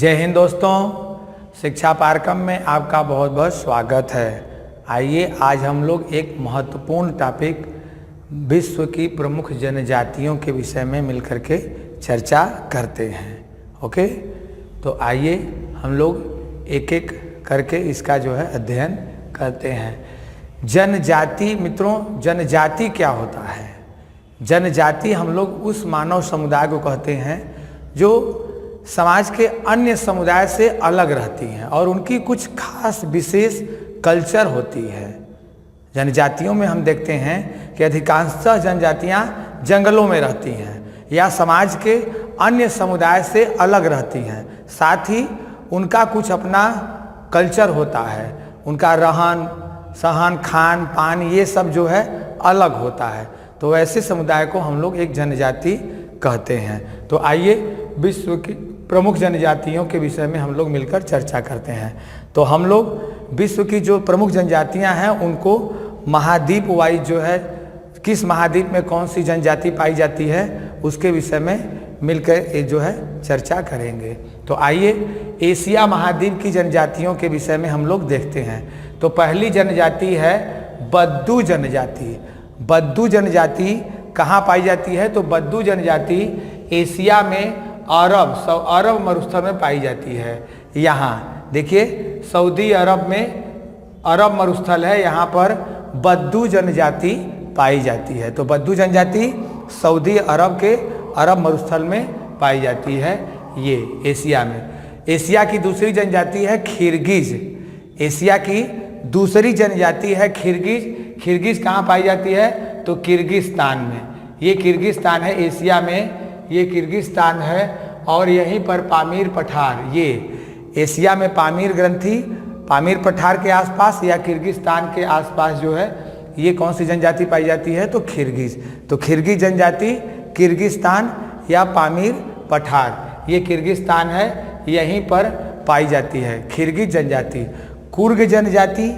जय हिंद दोस्तों, शिक्षा पारकम में आपका बहुत बहुत स्वागत है। आइए आज हम लोग एक महत्वपूर्ण टॉपिक विश्व की प्रमुख जनजातियों के विषय में मिलकर के चर्चा करते हैं। ओके, तो आइए हम लोग एक एक करके इसका जो है अध्ययन करते हैं। जनजाति मित्रों, जनजाति क्या होता है? जनजाति हम लोग उस मानव समुदाय को कहते हैं जो समाज के अन्य समुदाय से अलग रहती हैं और उनकी कुछ खास विशेष कल्चर होती है। जनजातियों में हम देखते हैं कि अधिकांशतः जनजातियां जंगलों में रहती हैं या समाज के अन्य समुदाय से अलग रहती हैं। साथ ही उनका कुछ अपना कल्चर होता है, उनका रहन सहन खान पान ये सब जो है अलग होता है। तो ऐसे समुदाय को हम लोग एक जनजाति कहते हैं। तो आइए विश्व की प्रमुख जनजातियों के विषय में हम लोग मिलकर चर्चा करते हैं। तो हम लोग विश्व की जो प्रमुख जनजातियां हैं उनको महाद्वीप वाइज जो है, किस महाद्वीप में कौन सी जनजाति पाई जाती है उसके विषय में मिलकर जो है चर्चा करेंगे। तो आइए एशिया महाद्वीप की जनजातियों के विषय में हम लोग देखते हैं। तो पहली जनजाति है बद्दू जनजाति। बद्दू जनजाति कहाँ पाई जाती है? तो बद्दू जनजाति एशिया में अरब मरुस्थल में पाई जाती है। यहाँ देखिए सऊदी अरब में अरब मरुस्थल है, यहाँ पर बद्दू जनजाति पाई जाती है। तो बद्दू जनजाति सऊदी अरब के अरब मरुस्थल में पाई जाती है, ये एशिया में। एशिया की दूसरी जनजाति है खिरगिज। एशिया की दूसरी जनजाति है खिरगिज। खिरगिज कहाँ पाई जाती है? तो किर्गिस्तान में। ये किर्गिस्तान है एशिया में, ये किर्गिस्तान है और यहीं पर पामीर पठार, ये एशिया में पामीर ग्रंथि पामीर पठार के आसपास या किर्गिस्तान के आसपास जो है ये कौन सी जनजाति पाई जाती है? तो खिरगिज। तो खिरगिज जनजाति किर्गिस्तान या पामीर पठार, ये किर्गिस्तान है, यहीं पर पाई जाती है खिरगिज जनजाति। कुर्ग जनजाति,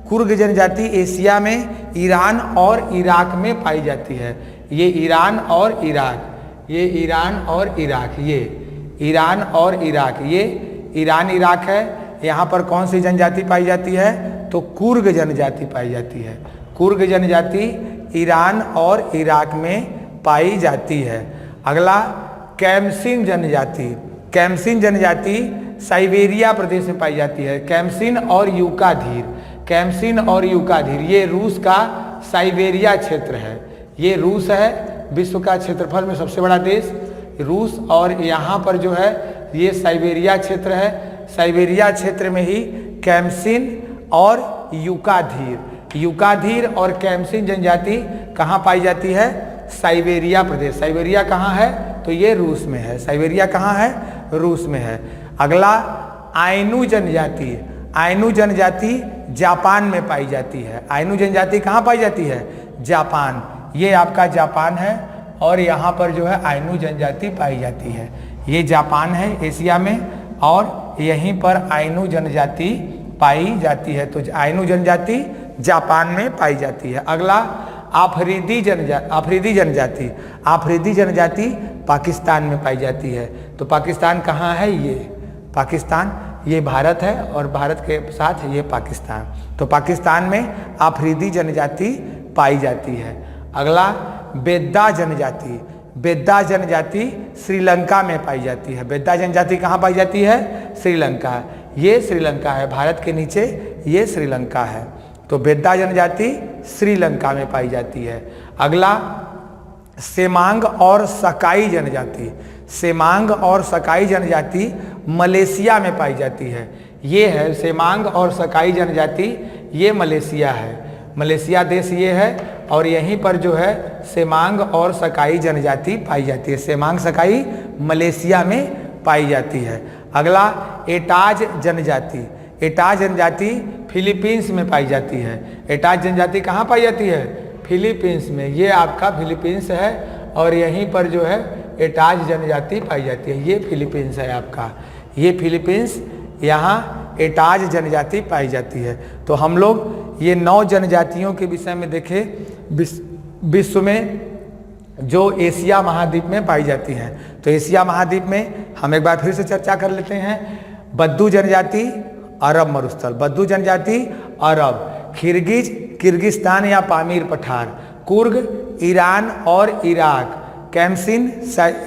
कुर्ग जनजाति एशिया में ईरान और इराक में पाई जाती है। ये ईरान और इराक, ये ईरान और इराक, ये ईरान और इराक, ये ईरान इराक है। यहाँ पर कौन सी जनजाति पाई जाती है? तो कुर्ग जनजाति पाई जाती है। कुर्ग जनजाति ईरान और इराक में पाई जाती है। अगला कैमसिन जनजाति। कैमसिन जनजाति साइबेरिया प्रदेश में पाई जाती है। कैमसिन और यूकाधीर, कैमसिन और यूकाधीर ये रूस का साइबेरिया क्षेत्र है। ये रूस है, विश्व का क्षेत्रफल में सबसे बड़ा देश रूस, और यहाँ पर जो है ये साइबेरिया क्षेत्र है। साइबेरिया क्षेत्र में ही कैमसिन और यूकाधीर, यूकाधीर और कैमसिन जनजाति कहाँ पाई जाती है? साइबेरिया प्रदेश। साइबेरिया कहाँ है? तो ये रूस में है। साइबेरिया कहाँ है? रूस में है। अगला आइनू जनजाति। आइनू जनजाति जापान में पाई जाती है। आइनू जनजाति कहाँ पाई जाती है? जापान। ये आपका जापान है और यहाँ पर जो है आइनू जनजाति पाई जाती है। ये जापान है एशिया में और यहीं पर आइनू जनजाति पाई जाती है। तो आइनू जनजाति जापान में पाई जाती है। अगला आफरीदी जनजाति। आफरीदी जनजाति पाकिस्तान में पाई जाती है। तो पाकिस्तान कहाँ है? ये पाकिस्तान, ये भारत है और भारत के साथ ये पाकिस्तान। तो पाकिस्तान में आफरीदी जनजाति पाई जाती है। अगला बेद्दा जनजाति। बेद्दा जनजाति श्रीलंका में पाई जाती है। बेद्दा जनजाति कहाँ पाई जाती है? श्रीलंका। ये श्रीलंका है, भारत के नीचे ये श्रीलंका है। तो बेद्दा जनजाति श्रीलंका में पाई जाती है। अगला सेमांग और सकाई जनजाति। सेमांग और सकाई जनजाति मलेशिया में पाई जाती है। ये है सेमांग और सकाई जनजाति, ये मलेशिया है। मलेशिया देश ये है और यहीं पर जो है सेमांग और सकाई जनजाति पाई जाती है। सेमांग सकाई मलेशिया में पाई जाती है। अगला एटाज जनजाति। एटाज जनजाति फिलीपींस में पाई जाती है। एटाज जनजाति कहाँ पाई जाती है? फिलीपींस में। ये आपका फिलीपींस है और यहीं पर जो है एटाज जनजाति पाई जाती है। ये फिलीपींस है आपका, ये फिलीपींस, यहाँ एटाज जनजाति पाई जाती है। तो हम लोग ये 9 जनजातियों के विषय में देखें। विश्व में जो एशिया महाद्वीप में पाई जाती हैं। तो एशिया महाद्वीप में हम एक बार फिर से चर्चा कर लेते हैं। बद्दू जनजाति अरब मरुस्थल, बद्दू जनजाति अरब, किर्गिज किर्गिस्तान या पामीर पठार, कुर्ग ईरान और इराक, कैम्सिन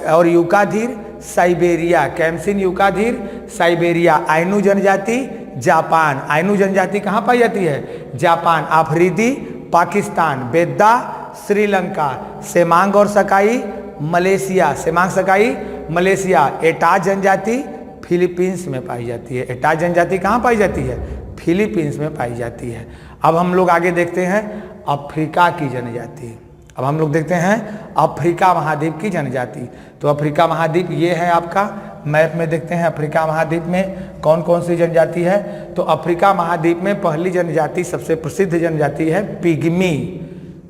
और यूकाधीर साइबेरिया, कैम्सिन यूकाधीर साइबेरिया, आइनू जनजाति जापान, आइनू जनजाति कहाँ पाई जाती है? जापान, अफरीदी पाकिस्तान, बेद्दा श्रीलंका, सेमांग और सकाई मलेशिया, सेमांग सकाई मलेशिया, एटाज जनजाति फिलीपींस में पाई जाती है। एटाज जनजाति कहाँ पाई जाती है? फिलीपींस में पाई जाती है। अब हम लोग आगे देखते हैं अफ्रीका की जनजाति। अब हम लोग देखते हैं अफ्रीका महाद्वीप की जनजाति। तो अफ्रीका महाद्वीप ये है, आपका मैप में देखते हैं अफ्रीका महाद्वीप में कौन कौन सी जनजाति है। तो अफ्रीका महाद्वीप में पहली जनजाति, सबसे प्रसिद्ध जनजाति है पिग्मी।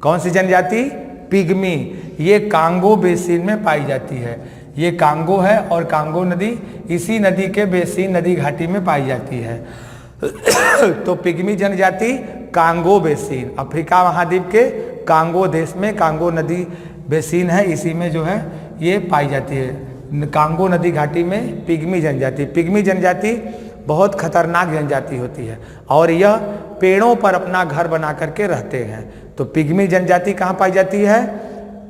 कौन सी जनजाति? पिग्मी। ये कांगो बेसिन में पाई जाती है। ये कांगो है और कांगो नदी इसी नदी के बेसिन नदी घाटी में पाई जाती है। तो पिग्मी जनजाति कांगो बेसिन, अफ्रीका महाद्वीप के कांगो देश में कांगो नदी बेसिन है, इसी में जो है ये पाई जाती है। कांगो नदी घाटी में पिग्मी जनजाति। पिग्मी जनजाति बहुत खतरनाक जनजाति होती है और यह पेड़ों पर अपना घर बना करके रहते हैं। तो पिग्मी जनजाति कहाँ पाई जाती है?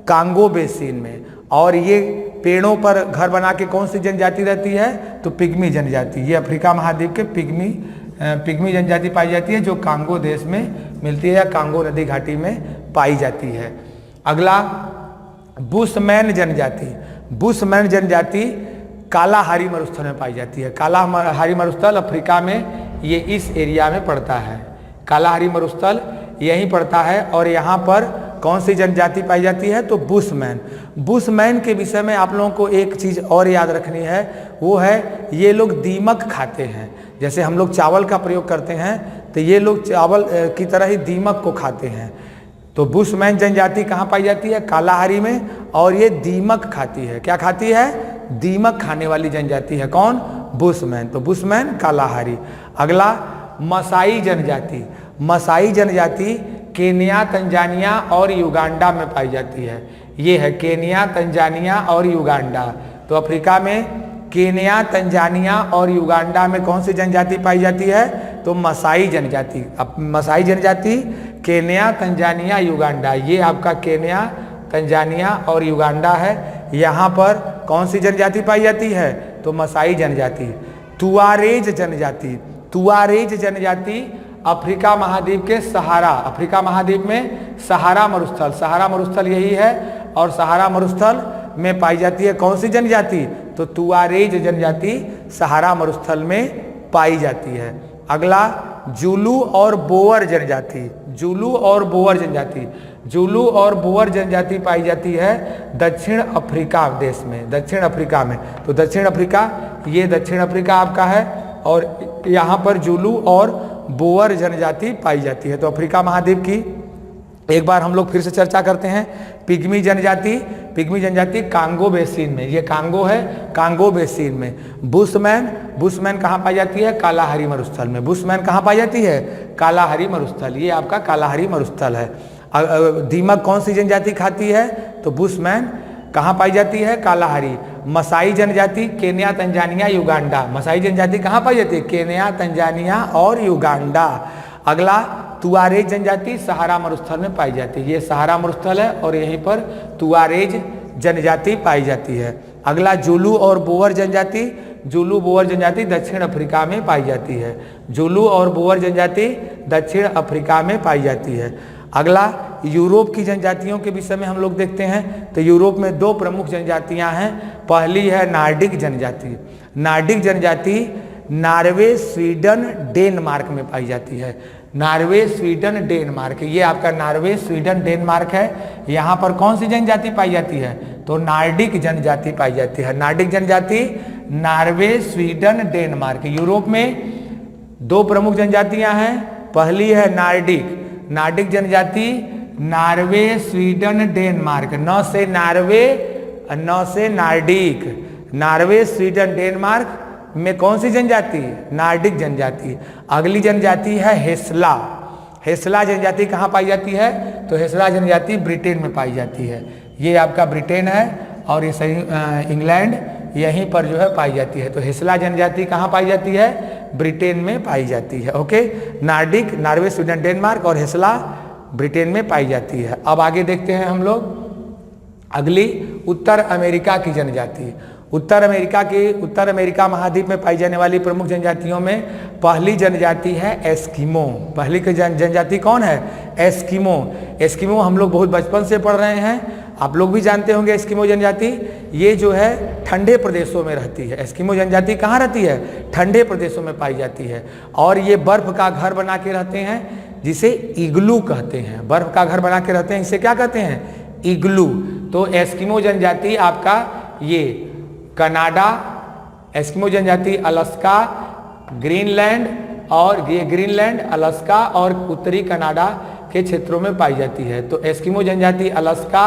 कांगो बेसिन में। और ये पेड़ों पर घर बना के कौन सी जनजाति रहती है? तो पिग्मी जनजाति। ये अफ्रीका महाद्वीप के पिग्मी जनजाति पाई जाती है, जो कांगो देश में मिलती है या कांगो नदी घाटी में पाई जाती है। अगला बुशमैन जनजाति। बुशमैन जनजाति कालाहारी मरुस्थल में पाई जाती है। कालाहारी मरुस्थल अफ्रीका में ये इस एरिया में पड़ता है। कालाहारी मरुस्थल यहीं पड़ता है और यहाँ पर कौन सी जनजाति पाई जाती है? तो बुशमैन। बुशमैन के विषय में आप लोगों को एक चीज़ और याद रखनी है, वो है ये लोग दीमक खाते हैं। जैसे हम लोग चावल का प्रयोग करते हैं तो ये लोग चावल की तरह ही दीमक को खाते हैं। तो बुशमैन जनजाति कहाँ पाई जाती है? कालाहारी में। और ये दीमक खाती है। क्या खाती है? दीमक खाने वाली जनजाति है। कौन? बुशमैन। तो बुशमैन कालाहारी। अगला मसाई जनजाति। मसाई जनजाति केन्या, तंजानिया और युगांडा में पाई जाती है। ये है केन्या, तंजानिया और युगांडा। तो अफ्रीका में केन्या, तंजानिया और युगांडा में कौन सी जनजाति पाई जाती है? तो मसाई जनजाति। अब मसाई जनजाति केन्या, तंजानिया, युगांडा, ये आपका केन्या, तंजानिया और युगांडा है। यहाँ पर कौन सी जनजाति पाई जाती है? तो मसाई जनजाति। तुआरेज जनजाति। तुआरेज जनजाति अफ्रीका महाद्वीप के सहारा, अफ्रीका महाद्वीप में सहारा मरुस्थल, सहारा मरुस्थल यही है और सहारा मरुस्थल में पाई जाती है कौन सी जनजाति? तो तुआरेज जनजाति सहारा मरुस्थल में पाई जाती है। अगला जुलू और बोअर जनजाति। जुलू और बोअर जनजाति। जुलू और बोअर जनजाति पाई जाती है दक्षिण अफ्रीका देश में, दक्षिण अफ्रीका में। तो दक्षिण अफ्रीका, ये दक्षिण अफ्रीका आपका है और यहाँ पर जुलू और बोअर जनजाति पाई जाती है। तो अफ्रीका महाद्वीप की एक बार हम लोग फिर से चर्चा करते हैं। पिग्मी जनजाति, पिग्मी जनजाति कांगो बेसिन में, ये कांगो है, कांगो बेसिन में। बुशमैन, बुशमैन कहाँ पाई जाती है? कालाहारी मरुस्थल में। बुशमैन कहाँ पाई जाती है? कालाहारी मरुस्थल, ये आपका कालाहारी मरुस्थल है। दीमक कौन सी जनजाति खाती है? तो बुशमैन कहाँ पाई जाती है? कालाहारी। मसाई जनजाति केन्या, तंजानिया, युगांडा। मसाई जनजाति कहाँ पाई जाती है? केन्या, तंजानिया और युगांडा। अगला तुआरेज जनजाति सहारा मरुस्थल में पाई जाती है। ये सहारा मरुस्थल है और यहीं पर तुआरेज जनजाति पाई जाती है। अगला जुलू और बोअर जनजाति। जुलू बोअर जनजाति दक्षिण अफ्रीका में पाई जाती है। जुलू और बोअर जनजाति दक्षिण अफ्रीका में पाई जाती है। अगला यूरोप की जनजातियों के विषय में हम लोग देखते हैं। तो यूरोप में दो प्रमुख जनजातियां हैं। पहली है नार्डिक जनजाति। नार्डिक जनजाति नॉर्वे, स्वीडन, डेनमार्क में पाई जाती है। नॉर्वे, स्वीडन, डेनमार्क, ये आपका नॉर्वे, स्वीडन, डेनमार्क है। यहाँ पर कौन सी जनजाति पाई जाती है? तो नार्डिक जनजाति पाई जाती है। नार्डिक जनजाति नॉर्वे, स्वीडन, डेनमार्क। यूरोप में दो प्रमुख जनजातियां हैं। पहली है नार्डिक। नार्डिक जनजाति नॉर्वे, स्वीडन, डेनमार्क। न से नॉर्वे, न से नार्डिक। नॉर्वे, स्वीडन, डेनमार्क में कौन सी जनजाति? नार्डिक जनजाति। अगली जनजाति है हेस्ला। हेसला जनजाति कहाँ पाई जाती है? तो हेसला जनजाति ब्रिटेन में पाई जाती है। ये आपका ब्रिटेन है और ये सही इंग्लैंड, यहीं पर जो है पाई जाती है। तो हेसला जनजाति कहाँ पाई जाती है? ब्रिटेन में पाई जाती है। Okay, Nordic Norway, Sweden, Denmark और हेसला ब्रिटेन में पाई जाती है। अब आगे देखते हैं हम लोग अगली उत्तर अमेरिका की जनजाति। उत्तर अमेरिका महाद्वीप में पाई जाने वाली प्रमुख जनजातियों में पहली जनजाति है एस्किमो। पहली की जनजाति कौन है? एस्किमो। एस्किमो हम लोग बहुत बचपन से पढ़ रहे हैं, आप लोग भी जानते होंगे। एस्किमो जनजाति ये जो है ठंडे प्रदेशों में रहती है। एस्किमो जनजाति कहाँ रहती है? ठंडे प्रदेशों में पाई जाती है और ये बर्फ का घर बना के रहते हैं, जिसे इग्लू कहते हैं। बर्फ का घर बना के रहते हैं, इसे क्या कहते हैं? इग्लू। तो एस्किमो जनजाति आपका ये कनाडा, एस्किमो जनजाति अलास्का, ग्रीनलैंड और ये ग्रीनलैंड, अलास्का और उत्तरी कनाडा के क्षेत्रों में पाई जाती है। तो एस्किमो जनजाति अलास्का,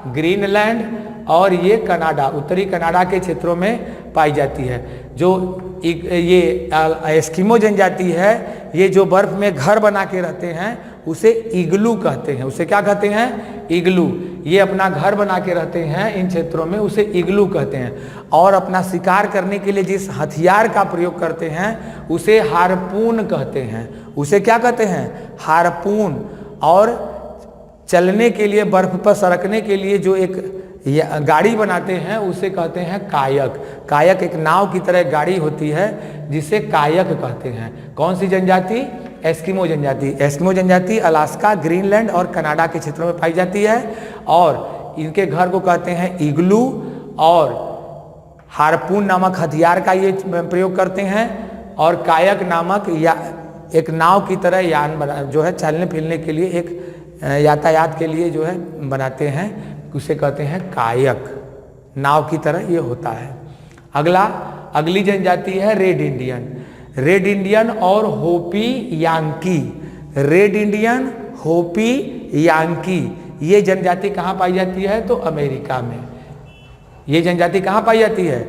ग्रीनलैंड और ये कनाडा, उत्तरी कनाडा के क्षेत्रों में पाई जाती है। जो ये एस्किमो जनजाति है, ये जो बर्फ में घर बना के रहते हैं उसे इग्लू कहते हैं। उसे क्या कहते हैं? इग्लू। ये अपना घर बना के रहते हैं इन क्षेत्रों में, उसे इग्लू कहते हैं। और अपना शिकार करने के लिए जिस हथियार का प्रयोग करते हैं उसे हार्पून कहते हैं। उसे क्या कहते हैं? हार्पून। और चलने के लिए, बर्फ पर सरकने के लिए जो एक गाड़ी बनाते हैं उसे कहते हैं कायक। कायक एक नाव की तरह गाड़ी होती है जिसे कायक कहते हैं। कौन सी जनजाति? एस्किमो जनजाति। एस्किमो जनजाति अलास्का, ग्रीनलैंड और कनाडा के क्षेत्रों में पाई जाती है और इनके घर को कहते हैं इग्लू और हार्पून नामक हथियार का ये प्रयोग करते हैं और कायक नामक या एक नाव की तरह यान बना जो है चलने फिरने के लिए, एक यातायात के लिए जो है बनाते हैं, उसे कहते हैं कायक। नाव की तरह ये होता है। अगली जनजाति है रेड इंडियन। रेड इंडियन और होपी यांकी। रेड इंडियन, होपी यांकी, ये जनजाति कहाँ पाई जाती है? तो अमेरिका में। ये जनजाति कहाँ पाई जाती है?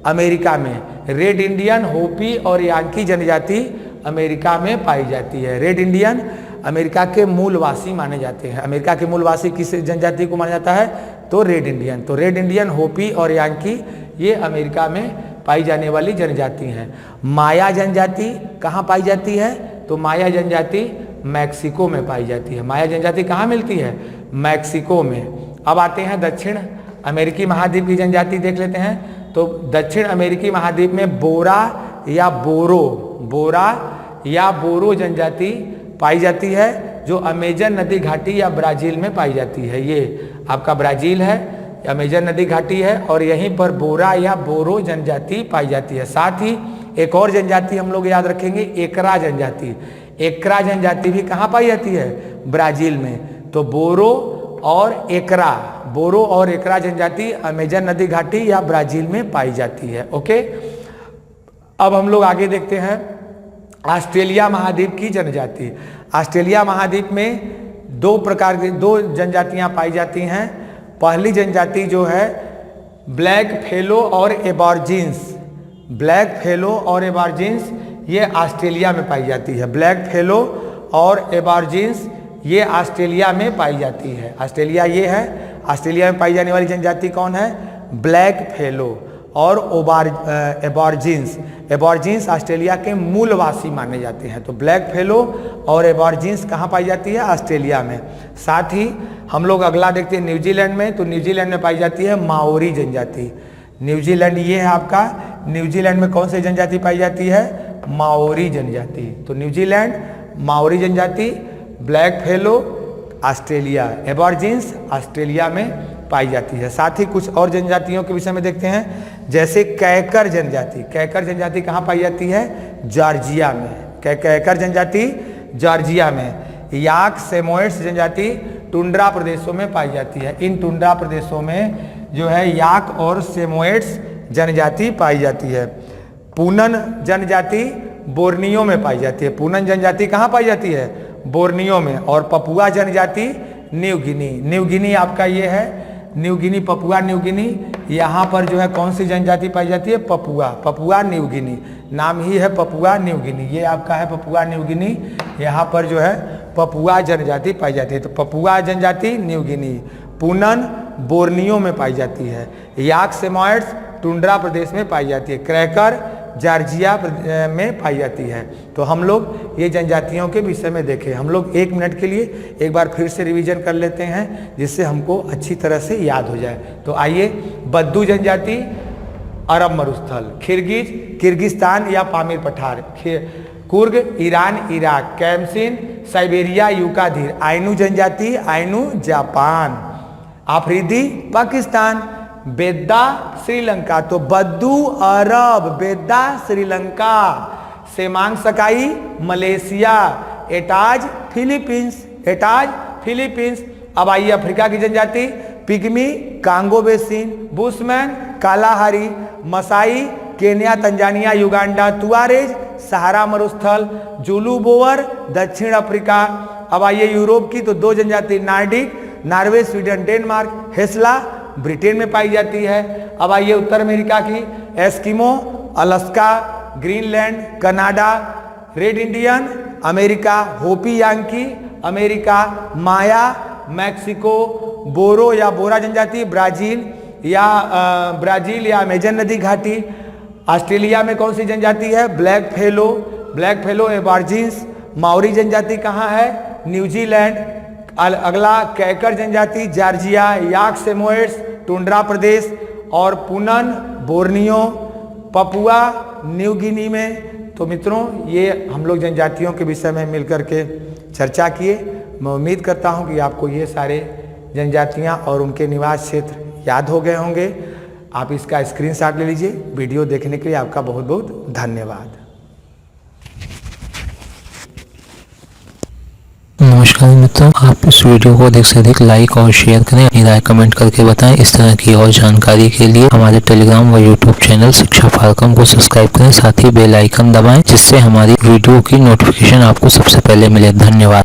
अमेरिका में। रेड इंडियन, होपी और यांकी जनजाति अमेरिका में पाई जाती है। रेड इंडियन अमेरिका के मूलवासी माने जाते हैं। अमेरिका के मूलवासी किस जनजाति को माना जाता है? तो रेड इंडियन। तो रेड इंडियन, होपी और यांकी ये अमेरिका में पाई जाने वाली जनजाति हैं। माया जनजाति कहाँ पाई जाती है? तो माया जनजाति मैक्सिको में पाई जाती है। माया जनजाति कहाँ मिलती है? मैक्सिको में। अब आते हैं दक्षिण अमेरिकी महाद्वीप की जनजाति देख लेते हैं। तो दक्षिण अमेरिकी महाद्वीप में बोरा या बोरो जनजाति पाई जाती है, जो अमेजन नदी घाटी या ब्राजील में पाई जाती है। ये आपका ब्राजील है, अमेजन नदी घाटी है और यहीं पर बोरा या बोरो जनजाति पाई जाती है। साथ ही एक और जनजाति हम लोग याद रखेंगे, एकरा जनजाति। एकरा जनजाति भी कहाँ पाई जाती है? ब्राजील में। तो बोरो और एकरा जनजाति अमेजन नदी घाटी या ब्राजील में पाई जाती है। ओके, अब हम लोग आगे देखते हैं ऑस्ट्रेलिया महाद्वीप की जनजाति। ऑस्ट्रेलिया महाद्वीप में दो जनजातियां पाई जाती हैं। पहली जनजाति जो है ब्लैक फेलो और एबॉर्जिन्स। ब्लैक फेलो और एबॉर्जिन्स ये ऑस्ट्रेलिया में पाई जाती है। ब्लैक फेलो और एबॉर्जिन्स ये ऑस्ट्रेलिया में पाई जाती है। ऑस्ट्रेलिया ये है। ऑस्ट्रेलिया में पाई जाने वाली जनजाति कौन है? ब्लैक फेलो और एबॉर्जिन्स। एबॉर्जिन्स ऑस्ट्रेलिया के मूलवासी माने जाते हैं। तो ब्लैक फेलो और एबॉर्जिन्स कहाँ पाई जाती है? ऑस्ट्रेलिया में। साथ ही हम लोग अगला देखते हैं न्यूजीलैंड में। तो न्यूजीलैंड में पाई जाती है माओरी जनजाति। न्यूजीलैंड ये है आपका। न्यूजीलैंड में कौन सी जनजाति पाई जाती है? माओरी जनजाति। तो न्यूजीलैंड, माओरी जनजाति, ब्लैक फेलो ऑस्ट्रेलिया, एबॉर्जिन्स ऑस्ट्रेलिया में पाई जाती है। साथ ही कुछ और जनजातियों के विषय में देखते हैं, जैसे कैकर जनजाति। कैकर जनजाति कहाँ पाई जाती है? जॉर्जिया में। कैकर जनजाति जॉर्जिया में। याक सेमोएड्स जनजाति टुंड्रा प्रदेशों में पाई जाती है। इन टुंड्रा प्रदेशों में जो है याक और सेमोएड्स जनजाति पाई जाती है। पूनन जनजाति बोर्नियो में पाई जाती है। पूनन जनजाति कहाँ पाई जाती है? बोर्नियो में। और पपुआ जनजाति न्यू गिनी। न्यू गिनी आपका ये है, New Guinea, Papua New Guinea. यहाँ पर जो है कौन सी जनजाति पाई जाती है? Papua New Guinea. नाम ही है पपुआ न्यू गिनी। ये आपका है पपुआ न्यू गिनी। यहाँ पर जो है पपुआ जनजाति पाई जाती है। तो पपुआ जनजाति न्यू गिनी, पुनन बोर्नियो में पाई जाती है, याक सेमॉयड्स टुंड्रा प्रदेश में पाई जाती है, क्रैकर जॉर्जिया में पाई जाती है। तो हम लोग ये जनजातियों के विषय में देखें। हम लोग 1 मिनट के लिए एक बार फिर से रिवीजन कर लेते हैं जिससे हमको अच्छी तरह से याद हो जाए। तो आइए, बद्दू जनजाति अरब मरुस्थल, किर्गिज किर्गिस्तान या पामीर पठार, कुर्ग ईरान इराक, कैमसिन साइबेरिया यूकाधीर, आइनू जनजाति आइनू जापान, आफरीदी पाकिस्तान, बेद्दा श्रीलंका। तो बद्दू Arab, Vedda Sri Lanka, Semang Sakai Malaysia, Aetas Philippines, Aetas Philippines. अब आइए अफ्रीका की जनजाति, Pygmy Congo basin, Bushman Kalahari, Masai Kenya Tanzania Uganda, Tuareg Sahara मरुस्थल, जुलू बोअर दक्षिण अफ्रीका। अब आइए यूरोप की, तो 2 जनजाति, नार्डिक नॉर्वे स्वीडन डेनमार्क, हेस्ला ब्रिटेन में पाई जाती है। अब आइए उत्तर अमेरिका की, Eskimo Alaska, Greenland Canada, red Indian America, Hopi Yankee America, Maya Mexico, Boro या बोरा जनजाति ब्राजील या अमेजन नदी घाटी। ऑस्ट्रेलिया में कौन सी जनजाति है? Black fellow एबार्जिन्स। माओरी जनजाति कहाँ है? न्यूजीलैंड। अगला कैकर जनजाति जॉर्जिया, याक सेमोएड्स टुंड्रा प्रदेश, और Poonen Borneo Papua New Guinea में। तो मित्रों, ये हम लोग जनजातियों के विषय में मिलकर के चर्चा किए। मैं उम्मीद करता हूँ कि आपको ये सारे जनजातियाँ और उनके निवास क्षेत्र याद हो गए होंगे। आप इसका स्क्रीनशॉट ले लीजिए। वीडियो देखने के लिए आपका बहुत बहुत धन्यवाद। नमस्कार मित्रों, आप इस वीडियो को अधिक से अधिक लाइक और शेयर करें, अपनी राय कमेंट करके बताएं। इस तरह की और जानकारी के लिए हमारे टेलीग्राम व यूट्यूब चैनल शिक्षा फाल्कन को सब्सक्राइब करें, साथ ही बेल आइकन दबाएं जिससे हमारी वीडियो की नोटिफिकेशन आपको सबसे पहले मिले। धन्यवाद।